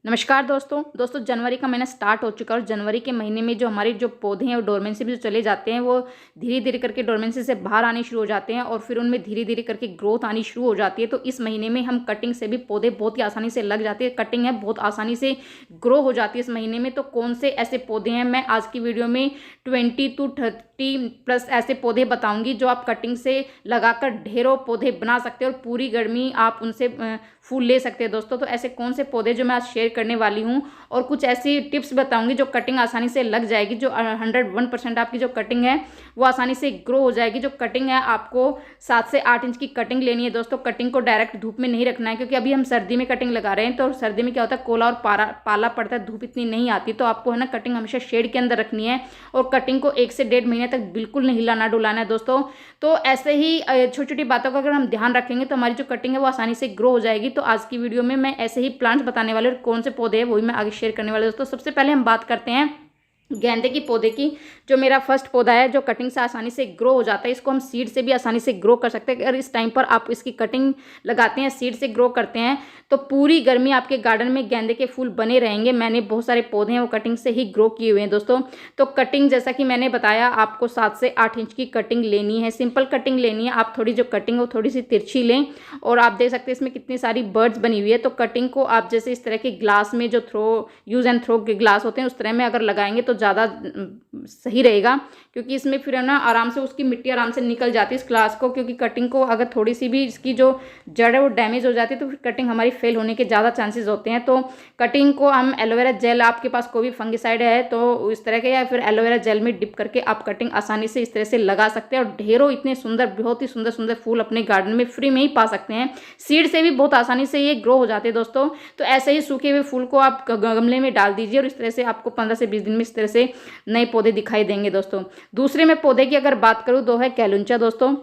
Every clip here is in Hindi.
नमस्कार दोस्तों जनवरी का महीना स्टार्ट हो चुका है और जनवरी के महीने में जो हमारे जो पौधे हैं वो डोरमेंसी में जो चले जाते हैं वो धीरे धीरे करके डोरमेंसी से बाहर आने शुरू हो जाते हैं और फिर उनमें धीरे धीरे करके ग्रोथ आनी शुरू हो जाती है। तो इस महीने में हम कटिंग से भी पौधे बहुत ही आसानी से लग जाते हैं, कटिंग है बहुत आसानी से ग्रो हो जाती है इस महीने में। तो कौन से ऐसे पौधे हैं, मैं आज की वीडियो में 20 to 30+ ऐसे पौधे बताऊंगी जो आप कटिंग से लगाकर ढेरों पौधे बना सकते हैं और पूरी गर्मी आप उनसे फूल ले सकते हैं दोस्तों। तो ऐसे कौन से पौधे जो मैं आज शेयर करने वाली हूँ और कुछ ऐसी टिप्स बताऊंगी जो कटिंग आसानी से लग जाएगी, जो 101% आपकी जो कटिंग है वो आसानी से ग्रो हो जाएगी। जो कटिंग है आपको 7 से 8 इंच की कटिंग लेनी है दोस्तों। कटिंग को डायरेक्ट धूप में नहीं रखना है क्योंकि अभी हम सर्दी में कटिंग लगा रहे हैं, तो सर्दी में क्या होता है कोला और पाला पड़ता है, धूप इतनी नहीं आती। तो आपको है ना कटिंग हमेशा शेड के अंदर रखनी है और कटिंग को 1 से 1.5 महीने तक बिल्कुल नहीं हिलाना डुलाना है दोस्तों। तो ऐसे ही छोटी छोटी बातों का अगर हम ध्यान रखेंगे तो हमारी जो कटिंग है वो आसानी से ग्रो हो जाएगी। तो आज की वीडियो में मैं ऐसे ही प्लांट्स बताने वाले और कौन से पौधे हैं वही मैं आगे शेयर करने वाले दोस्तों। सबसे पहले हम बात करते हैं गेंदे की पौधे की। जो मेरा फर्स्ट पौधा है जो कटिंग से आसानी से ग्रो हो जाता है, इसको हम सीड से भी आसानी से ग्रो कर सकते हैं। अगर इस टाइम पर आप इसकी कटिंग लगाते हैं, सीड से ग्रो करते हैं, तो पूरी गर्मी आपके गार्डन में गेंदे के फूल बने रहेंगे। मैंने बहुत सारे पौधे हैं वो कटिंग से ही ग्रो किए हुए हैं दोस्तों। तो कटिंग जैसा कि मैंने बताया आपको 7 से 8 इंच की कटिंग लेनी है, सिंपल कटिंग लेनी है। आप थोड़ी जो कटिंग हो थोड़ी सी तिरछी लें और आप देख सकते हैं इसमें कितनी सारी बर्ड्स बनी हुई है। तो कटिंग को आप जैसे इस तरह के ग्लास में जो यूज़ एंड थ्रो के ग्लास होते हैं उस तरह में अगर लगाएंगे तो ज़्यादा सही रहेगा, क्योंकि इसमें फिर है ना आराम से उसकी मिट्टी आराम से निकल जाती है इस ग्लास को। क्योंकि कटिंग को अगर थोड़ी सी भी इसकी जो जड़ है वो डैमेज हो जाती है तो फिर कटिंग हमारी फेल होने के ज़्यादा चांसेस होते हैं। तो कटिंग को हम एलोवेरा जेल, आपके पास कोई भी फंगिसाइड है तो इस तरह के, या फिर एलोवेरा जेल में डिप करके आप कटिंग आसानी से इस तरह से लगा सकते हैं और ढेरों इतने सुंदर, बहुत ही सुंदर सुंदर फूल अपने गार्डन में फ्री में ही पा सकते हैं। सीड से भी बहुत आसानी से ये ग्रो हो जाते हैं दोस्तों। तो ऐसे ही सूखे हुए फूल को आप गमले में डाल दीजिए और इस तरह से आपको 15 से 20 दिन में इस तरह से नए पौधे दिखाई देंगे दोस्तों। दूसरे में पौधे की अगर बात करूं तो है कैलुंचा दोस्तों।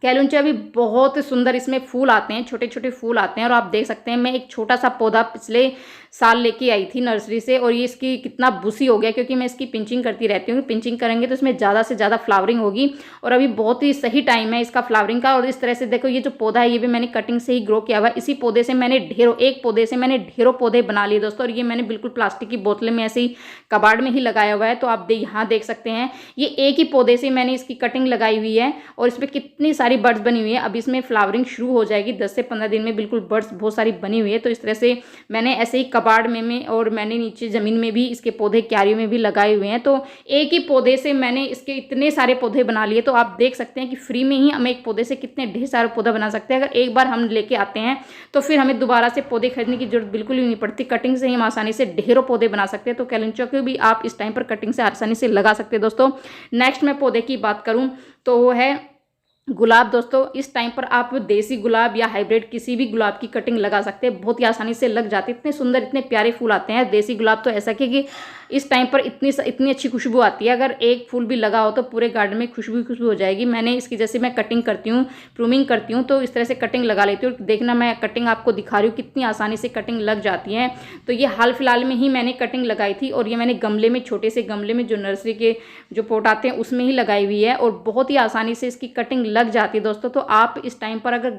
कैलुंचा भी बहुत सुंदर, इसमें फूल आते हैं, छोटे छोटे फूल आते हैं और आप देख सकते हैं मैं एक छोटा सा पौधा पिछले साल लेके आई थी नर्सरी से और ये इसकी कितना बुसी हो गया, क्योंकि मैं इसकी पिंचिंग करती रहती हूँ। पिंचिंग करेंगे तो इसमें ज़्यादा से ज़्यादा फ्लावरिंग होगी और अभी बहुत ही सही टाइम है इसका फ्लावरिंग का। और इस तरह से देखो ये जो पौधा है ये भी मैंने कटिंग से ही ग्रो किया हुआ है। इसी पौधे से मैंने एक पौधे से मैंने ढेरों पौधे बना लिए दोस्तों। और ये मैंने बिल्कुल प्लास्टिक की बोतल में ऐसे ही कबाड़ में ही लगाया हुआ है। तो आप यहाँ देख सकते हैं ये एक ही पौधे से मैंने इसकी कटिंग लगाई हुई है और इसमें कितनी सारी बर्ड्स बनी हुई है। अब इसमें फ्लावरिंग शुरू हो जाएगी 10 से 15 दिन में, बिल्कुल बर्ड्स बहुत सारी बनी हुई है। तो इस तरह से मैंने ऐसे ही कबाड़ में और मैंने नीचे ज़मीन में भी इसके पौधे क्यारियों में भी लगाए हुए हैं। तो एक ही पौधे से मैंने इसके इतने सारे पौधे बना लिए। तो आप देख सकते हैं कि फ्री में ही हम एक पौधे से कितने ढेर सारे पौधा बना सकते हैं। अगर एक बार हम लेके आते हैं तो फिर हमें दोबारा से पौधे खरीदने की जरूरत बिल्कुल ही नहीं पड़ती। कटिंग से ही हम आसानी से ढेरों पौधे बना सकते हैं। तो कैलुंचा को भी आप इस टाइम पर कटिंग से आसानी से लगा सकते हैं दोस्तों। नेक्स्ट मैं पौधे की बात करूँ तो वो है गुलाब दोस्तों। इस टाइम पर आप देसी गुलाब या हाइब्रिड किसी भी गुलाब की कटिंग लगा सकते हैं, बहुत ही आसानी से लग जाती है। इतने सुंदर इतने प्यारे फूल आते हैं। देसी गुलाब तो ऐसा कि इस टाइम पर इतनी अच्छी खुशबू आती है, अगर एक फूल भी लगा हो तो पूरे गार्डन में खुशबू हो जाएगी। मैंने इसकी जैसे मैं कटिंग करती हूँ, प्रूमिंग करती हूँ, तो इस तरह से कटिंग लगा लेती हूँ। देखना मैं कटिंग आपको दिखा रही हूँ कितनी आसानी से कटिंग लग जाती है। तो ये हाल फिलहाल में ही मैंने कटिंग लगाई थी और ये मैंने गमले में, छोटे से गमले में जो नर्सरी के जो पोट आते हैं उसमें ही लगाई हुई है और बहुत ही आसानी से इसकी कटिंग लग जाती है दोस्तों। तो आप इस टाइम पर अगर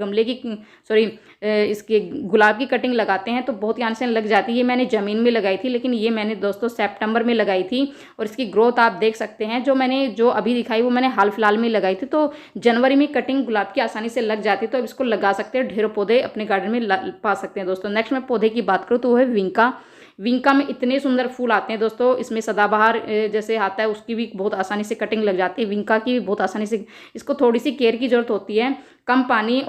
इसके गुलाब की कटिंग लगाते हैं तो बहुत ही आसानी से लग जाती है। ये मैंने ज़मीन में लगाई थी, लेकिन ये मैंने दोस्तों सितंबर में लगाई थी और इसकी ग्रोथ आप देख सकते हैं। जो अभी दिखाई वो मैंने हाल फिलहाल में लगाई थी। तो जनवरी में कटिंग गुलाब की आसानी से लग जाती है। तो अब इसको लगा सकते हैं, ढेरों पौधे अपने गार्डन में पा सकते हैं दोस्तों। नेक्स्ट मैं पौधे की बात करूँ तो वो है विंका। विंका में इतने सुंदर फूल आते हैं दोस्तों। इसमें सदाबहार जैसे आता है उसकी भी बहुत आसानी से कटिंग लग जाती है। विंका की भी बहुत आसानी से, इसको थोड़ी सी केयर की ज़रूरत होती है, कम पानी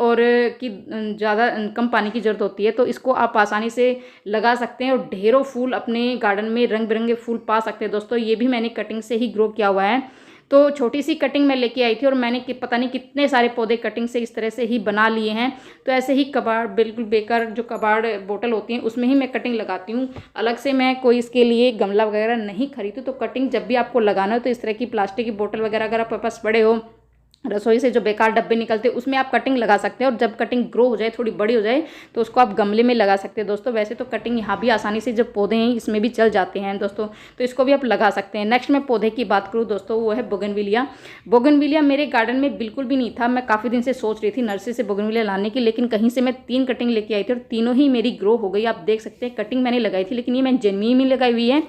कम पानी की ज़रूरत होती है। तो इसको आप आसानी से लगा सकते हैं और ढेरों फूल अपने गार्डन में रंग बिरंगे फूल पा सकते हैं दोस्तों। ये भी मैंने कटिंग से ही ग्रो किया हुआ है। तो छोटी सी कटिंग मैं लेके आई थी और मैंने पता नहीं कितने सारे पौधे कटिंग से इस तरह से ही बना लिए हैं। तो ऐसे ही कबाड़, बिल्कुल बेकार जो कबाड़ बोतल होती हैं उसमें ही मैं कटिंग लगाती हूँ। अलग से मैं कोई इसके लिए गमला वगैरह नहीं खरीदती। तो कटिंग जब भी आपको लगाना हो तो इस तरह की प्लास्टिक की बोतल वगैरह अगर आपके पास पड़े हो रसोई से जो बेकार डब्बे निकलते हैं उसमें आप कटिंग लगा सकते हैं, और जब कटिंग ग्रो हो जाए, थोड़ी बड़ी हो जाए, तो उसको आप गमले में लगा सकते हैं दोस्तों। वैसे तो कटिंग यहाँ भी आसानी से जो पौधे हैं इसमें भी चल जाते हैं दोस्तों, तो इसको भी आप लगा सकते हैं। नेक्स्ट मैं पौधे की बात करूँ दोस्तों, वो है बोगनविलिया। बोगनविलिया मेरे गार्डन में बिल्कुल भी नहीं था। मैं काफ़ी दिन से सोच रही थी नर्सरी से बोगनविलिया लाने की, लेकिन कहीं से मैं 3 कटिंग लेके आई थी और तीनों ही मेरी ग्रो हो गई। आप देख सकते हैं कटिंग मैंने लगाई थी, लेकिन ये मैं जमीन में लगाई हुई है।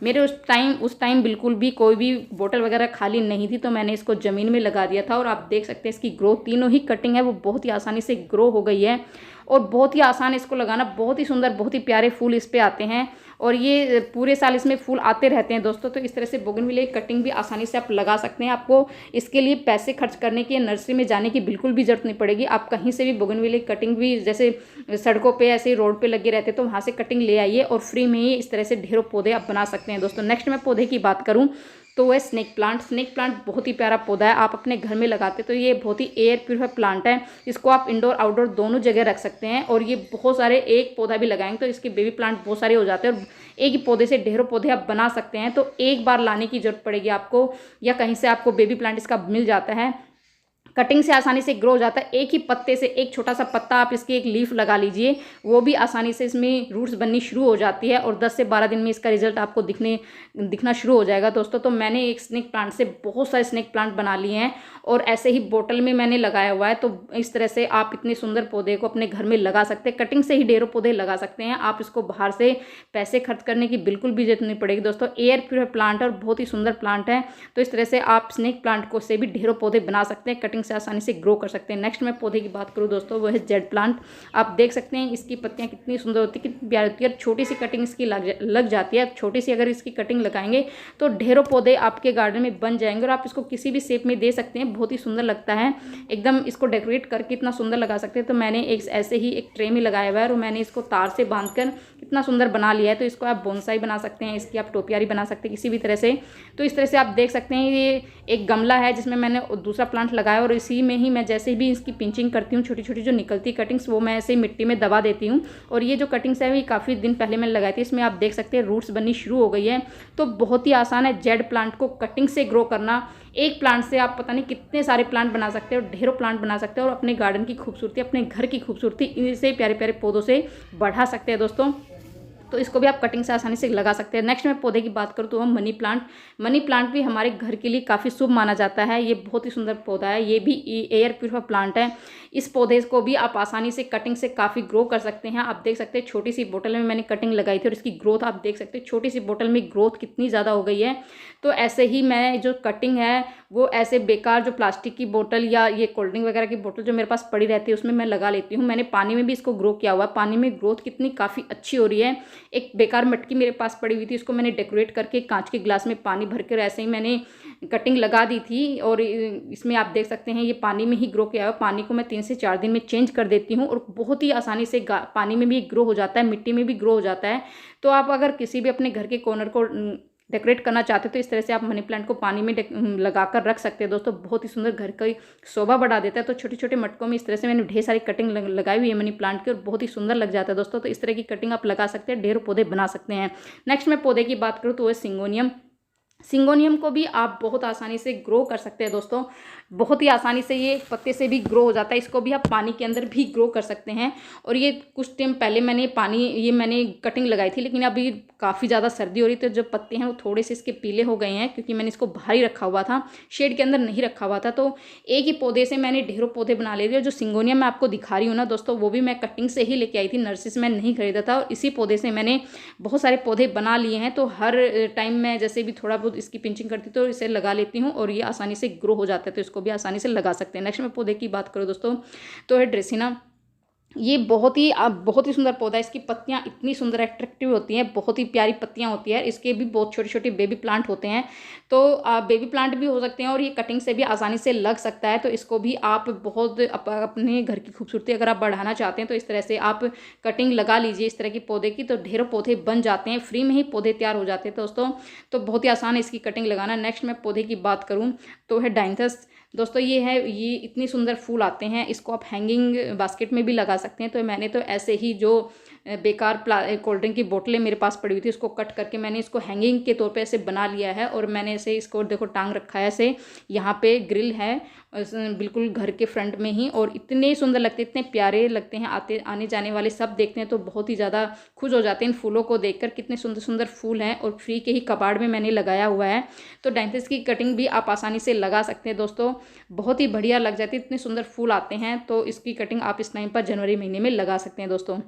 मेरे उस टाइम बिल्कुल भी कोई भी बोतल वगैरह खाली नहीं थी, तो मैंने इसको ज़मीन में लगा दिया था। और आप देख सकते हैं इसकी ग्रोथ, तीनों ही कटिंग है वो बहुत ही आसानी से ग्रो हो गई है, और बहुत ही आसान है इसको लगाना। बहुत ही सुंदर, बहुत ही प्यारे फूल इस पे आते हैं, और ये पूरे साल इसमें फूल आते रहते हैं दोस्तों। तो इस तरह से बोगनविलिया की कटिंग भी आसानी से आप लगा सकते हैं। आपको इसके लिए पैसे खर्च करने की, नर्सरी में जाने की बिल्कुल भी जरूरत नहीं पड़ेगी। आप कहीं से भी बोगनविलिया की कटिंग भी, जैसे सड़कों पे ऐसे रोड पे लगे रहते, तो वहाँ से कटिंग ले आइए और फ्री में ही इस तरह से ढेरों पौधे आप बना सकते हैं दोस्तों। नेक्स्ट मैं पौधे की बात करूँ तो वह स्नेक प्लांट। स्नेक प्लांट बहुत ही प्यारा पौधा है, आप अपने घर में लगाते तो ये बहुत ही एयर प्यूरिफायर प्लांट है। इसको आप इंडोर आउटडोर दोनों जगह रख सकते हैं, और ये बहुत सारे, एक पौधा भी लगाएंगे तो इसके बेबी प्लांट बहुत सारे हो जाते हैं, और एक ही पौधे से ढेरों पौधे आप बना सकते हैं। तो एक बार लाने की जरूरत पड़ेगी आपको, या कहीं से आपको बेबी प्लांट इसका मिल जाता है। कटिंग से आसानी से ग्रो हो जाता है। एक ही पत्ते से एक छोटा सा पत्ता आप इसकी एक लीफ लगा लीजिए, वो भी आसानी से इसमें रूट्स बननी शुरू हो जाती है, और 10 से 12 दिन में इसका रिजल्ट आपको दिखना शुरू हो जाएगा दोस्तों। तो मैंने एक स्नेक प्लांट से बहुत सारे स्नेक प्लांट बना लिए हैं, और ऐसे ही बोतल में मैंने लगाया हुआ है। तो इस तरह से आप इतने सुंदर पौधे को अपने घर में लगा सकते हैं। कटिंग से ही ढेरों पौधे लगा सकते हैं आप। इसको बाहर से पैसे खर्च करने की बिल्कुल भी जरूरत नहीं पड़ेगी दोस्तों। एयर प्योर प्लांट है और बहुत ही सुंदर प्लांट है। तो इस तरह से आप स्नेक प्लांट को से भी ढेरों पौधे बना सकते हैं, कटिंग से आसानी से ग्रो कर सकते हैं। नेक्स्ट मैं पौधे की बात करूँ दोस्तों, वो है जेड प्लांट। आप देख सकते हैं इसकी पत्तियां कितनी सुंदर होती है, कितनी प्यारी होती है। छोटी सी कटिंग इसकी लग जाती है। छोटी सी अगर इसकी कटिंग लगाएंगे तो ढेरों पौधे आपके गार्डन में बन जाएंगे, और आप इसको किसी भी शेप में दे सकते हैं। बहुत ही सुंदर लगता है एकदम। इसको डेकोरेट करके इतना सुंदर लगा सकते हैं। तो मैंने एक ऐसे ही एक ट्रे में लगाया हुआ है, और मैंने इसको तार से बांधकर इतना सुंदर बना लिया है। तो इसको आप बोनसाई बना सकते हैं, इसकी आप टोपियारी बना सकते हैं किसी भी तरह से। तो इस तरह से आप देख सकते हैं ये एक गमला है जिसमें मैंने दूसरा प्लांट लगाया, और इसी में ही मैं जैसे भी इसकी पिंचिंग करती हूँ, छोटी छोटी जो निकलती कटिंग्स वो मैं ऐसे मिट्टी में दबा देती हूँ। और ये जो कटिंग्स है ये काफ़ी दिन पहले मैंने लगाई थी, इसमें आप देख सकते हैं रूट्स बननी शुरू हो गई है। तो बहुत ही आसान है जेड प्लांट को कटिंग से ग्रो करना। एक प्लांट से आप पता नहीं कितने सारे प्लांट बना सकते हैं, और ढेरों प्लांट बना सकते हैं, और अपने गार्डन की खूबसूरती, अपने घर की खूबसूरती इनसे प्यारे प्यारे पौधों से बढ़ा सकते हैं दोस्तों। तो इसको भी आप कटिंग से आसानी से लगा सकते हैं। नेक्स्ट मैं पौधे की बात करूँ तो हम मनी प्लांट। मनी प्लांट भी हमारे घर के लिए काफ़ी शुभ माना जाता है। ये बहुत ही सुंदर पौधा है, ये भी एयर प्यूरिफायर प्लांट है। इस पौधे को भी आप आसानी से कटिंग से काफ़ी ग्रो कर सकते हैं। आप देख सकते हैं छोटी सी बोतल में मैंने कटिंग लगाई थी, और इसकी ग्रोथ आप देख सकते हैं छोटी सी बोतल में ग्रोथ कितनी ज़्यादा हो गई है। तो ऐसे ही मैं जो कटिंग है वो ऐसे बेकार जो प्लास्टिक की बोतल या ये कोल्ड ड्रिंक वगैरह की बोतल जो मेरे पास पड़ी रहती है उसमें मैं लगा लेती हूँ। मैंने पानी में भी इसको ग्रो किया हुआ है। पानी में ग्रोथ कितनी काफ़ी अच्छी हो रही है। एक बेकार मटकी मेरे पास पड़ी हुई थी, उसको मैंने डेकोरेट करके कांच के गिलास में पानी भर कर ऐसे ही मैंने कटिंग लगा दी थी, और इसमें आप देख सकते हैं ये पानी में ही ग्रो किया हुआ। पानी को मैं 3 से 4 दिन में चेंज कर देती हूँ, और बहुत ही आसानी से पानी में भी ग्रो हो जाता है, मिट्टी में भी ग्रो हो जाता है। तो आप अगर किसी भी अपने घर के कॉर्नर को डेकोरेट करना चाहते हो तो इस तरह से आप मनी प्लांट को पानी में लगाकर रख सकते हैं दोस्तों। बहुत ही सुंदर घर का शोभा बढ़ा देता है। तो छोटे छोटे मटकों में इस तरह से मैंने ढेर सारी कटिंग लगाई हुई है मनी प्लांट की, और बहुत ही सुंदर लग जाता है दोस्तों। तो इस तरह की कटिंग आप लगा सकते हैं, ढेर पौधे बना सकते हैं। नेक्स्ट मैं पौधे की बात करूँ तो वो सिंगोनियम। सिंगोनियम को भी आप बहुत आसानी से ग्रो कर सकते हैं दोस्तों। बहुत ही आसानी से ये पत्ते से भी ग्रो हो जाता है। इसको भी आप पानी के अंदर भी ग्रो कर सकते हैं। और ये कुछ टाइम पहले मैंने कटिंग लगाई थी, लेकिन अभी काफ़ी ज़्यादा सर्दी हो रही, तो जो पत्ते हैं वो थोड़े से इसके पीले हो गए हैं, क्योंकि मैंने इसको बाहर ही रखा हुआ था, शेड के अंदर नहीं रखा हुआ था। तो एक ही पौधे से मैंने ढेरों पौधे बना लिए थे। जो सिंगोनियम मैं आपको दिखा रही हूँ ना दोस्तों, वो भी मैं कटिंग से ही लेके आई थी, नर्सरी से मैंने नहीं खरीदा था, और इसी पौधे से मैंने बहुत सारे पौधे बना लिए हैं। तो हर टाइम मैं जैसे भी थोड़ा बहुत इसकी पिंचिंग करती तो इसे लगा लेती हूँ, और ये आसानी से ग्रो हो जाता है। तो इसको भी आसानी से लगा सकते हैं। नेक्स्ट मैं पौधे की बात करूँ दोस्तों तो है ड्रेसिना। ये बहुत ही सुंदर पौधा है। इसकी पत्तियां इतनी सुंदर अट्रैक्टिव होती हैं, बहुत ही प्यारी पत्तियां होती हैं। इसके भी बहुत छोटे छोटे बेबी प्लांट होते हैं। तो बेबी प्लांट भी हो सकते हैं, और ये कटिंग से भी आसानी से लग सकता है। तो इसको भी आप बहुत अपने घर की खूबसूरती अगर आप बढ़ाना चाहते हैं तो इस तरह से आप कटिंग लगा लीजिए इस तरह की पौधे की, तो ढेरों पौधे बन जाते हैं, फ्री में ही पौधे तैयार हो जाते हैं दोस्तों। तो बहुत ही आसान है इसकी कटिंग लगाना। नेक्स्ट मैं पौधे की बात करूँ तो है डाइंथस दोस्तों। ये इतनी सुंदर फूल आते हैं, इसको आप हैंगिंग बास्केट में भी लगा सकते हैं। तो मैंने तो ऐसे ही जो बेकार कोल्ड ड्रिंक की बोतलें मेरे पास पड़ी हुई थी, उसको कट करके मैंने इसको हैंगिंग के तौर पे ऐसे बना लिया है और मैंने ऐसे इसको देखो टांग रखा है ऐसे। यहाँ पे ग्रिल है बिल्कुल घर के फ्रंट में ही, और इतने सुंदर लगते हैं, इतने प्यारे लगते हैं, आते आने जाने वाले सब देखते हैं तो बहुत ही ज़्यादा खुश हो जाते हैं इन फूलों को देखकर। कितने सुंदर सुंदर फूल हैं और फ्री के ही कबाड़ में मैंने लगाया हुआ है। तो डायंथिस की कटिंग भी आप आसानी से लगा सकते हैं दोस्तों, बहुत ही बढ़िया लग जाती है, इतने सुंदर फूल आते हैं। तो इसकी कटिंग आप इस टाइम पर जनवरी महीने में लगा सकते हैं दोस्तों।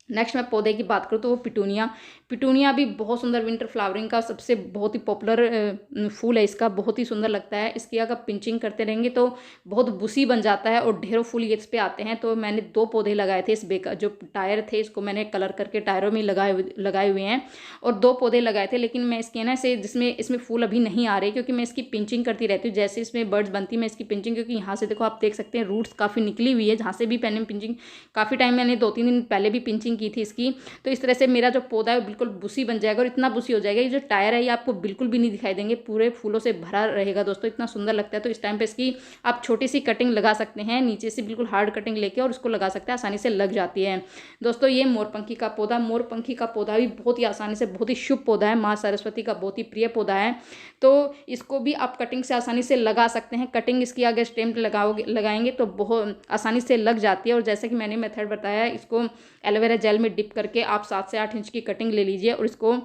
नेक्स्ट मैं पौधे की बात करूँ तो वो पिटूनिया। पिटूनिया भी बहुत सुंदर विंटर फ्लावरिंग का सबसे बहुत ही पॉपुलर फूल है इसका, बहुत ही सुंदर लगता है। इसकी अगर पिंचिंग करते रहेंगे तो बहुत बुसी बन जाता है और ढेरों फूल ये इस पे आते हैं। तो मैंने 2 पौधे लगाए थे, इस बेका जो टायर थे इसको मैंने कलर करके टायरों में लगाए हुए हैं, और 2 पौधे लगाए थे। लेकिन मैं इसके ना से जिसमें इसमें फूल अभी नहीं आ रहे क्योंकि मैं इसकी पिंचिंग करती रहती हूँ। जैसे इसमें बर्ड्स बनती मैं इसकी पिंचिंग, क्योंकि यहाँ से देखो आप देख सकते हैं रूट्स काफ़ी निकली हुई है, जहाँ से भी मैंने पिंचिंग काफ़ी टाइम मैंने 2-3 दिन पहले भी पिंचिंग की थी इसकी। तो इस तरह से मेरा जो पौधा है वो बिल्कुल बुसी बन जाएगा और इतना बुसी हो जाएगा, ये जो टायर है ये आपको बिल्कुल भी नहीं दिखाई देंगे, पूरे फूलों से भरा रहेगा दोस्तों, इतना सुंदर लगता है। तो इस टाइम पे इसकी आप छोटी सी कटिंग लगा सकते हैं, नीचे से बिल्कुल हार्ड कटिंग लेके और उसको लगा सकते हैं, आसानी से लग जाती है दोस्तों। ये मोरपंखी का पौधा, मोरपंखी का पौधा भी बहुत ही आसानी से, बहुत ही शुभ पौधा है, माँ सरस्वती का बहुत ही प्रिय पौधा है। तो इसको भी आप कटिंग से आसानी से लगा सकते हैं। कटिंग इसकी अगर स्टेम लगाएंगे तो बहुत आसानी से लग जाती है। और जैसे कि मैंने मेथड बताया है, इसको एलोवेरा जेल में डिप करके आप 7 से 8 इंच की कटिंग ले लीजिए और इसको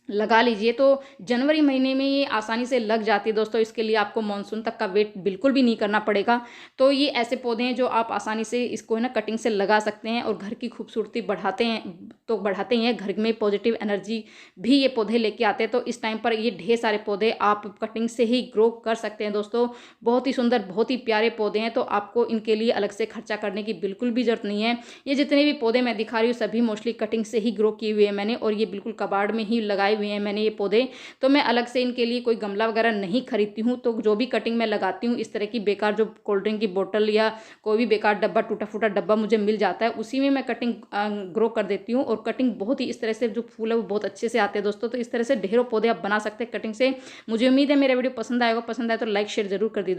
लगा लीजिए, तो जनवरी महीने में ये आसानी से लग जाती है दोस्तों। इसके लिए आपको मानसून तक का वेट बिल्कुल भी नहीं करना पड़ेगा। तो ये ऐसे पौधे हैं जो आप आसानी से इसको है ना कटिंग से लगा सकते हैं और घर की खूबसूरती बढ़ाते हैं, तो बढ़ाते ही हैं, घर में पॉजिटिव एनर्जी भी ये पौधे लेके आते हैं। तो इस टाइम पर ये ढेर सारे पौधे आप कटिंग से ही ग्रो कर सकते हैं दोस्तों। बहुत ही सुंदर, बहुत ही प्यारे पौधे हैं, तो आपको इनके लिए अलग से खर्चा करने की बिल्कुल भी जरूरत नहीं है। ये जितने भी पौधे मैं दिखा रही हूँ सभी मोस्टली कटिंग से ही ग्रो किए हुए हैं मैंने, और ये बिल्कुल कबाड़ में ही लगाए हुए हैं मैंने ये पौधे। तो मैं अलग से इनके लिए कोई गमला वगैरह नहीं खरीदती हूँ। तो जो भी कटिंग मैं लगाती हूँ, इस तरह की बेकार जो कोल्ड ड्रिंक की बोतल या कोई भी बेकार डब्बा, टूटा फूटा डब्बा मुझे मिल जाता है, उसी में मैं कटिंग ग्रो कर देती हूँ। और कटिंग बहुत ही इस तरह से जो फूल है वो बहुत अच्छे से आते हैं दोस्तों। तो इस तरह से ढेरों पौधे आप बना सकते हैं कटिंग से। मुझे उम्मीद है मेरा वीडियो पसंद आएगा, पसंद आए तो लाइक शेयर जरूर कर दीजिए।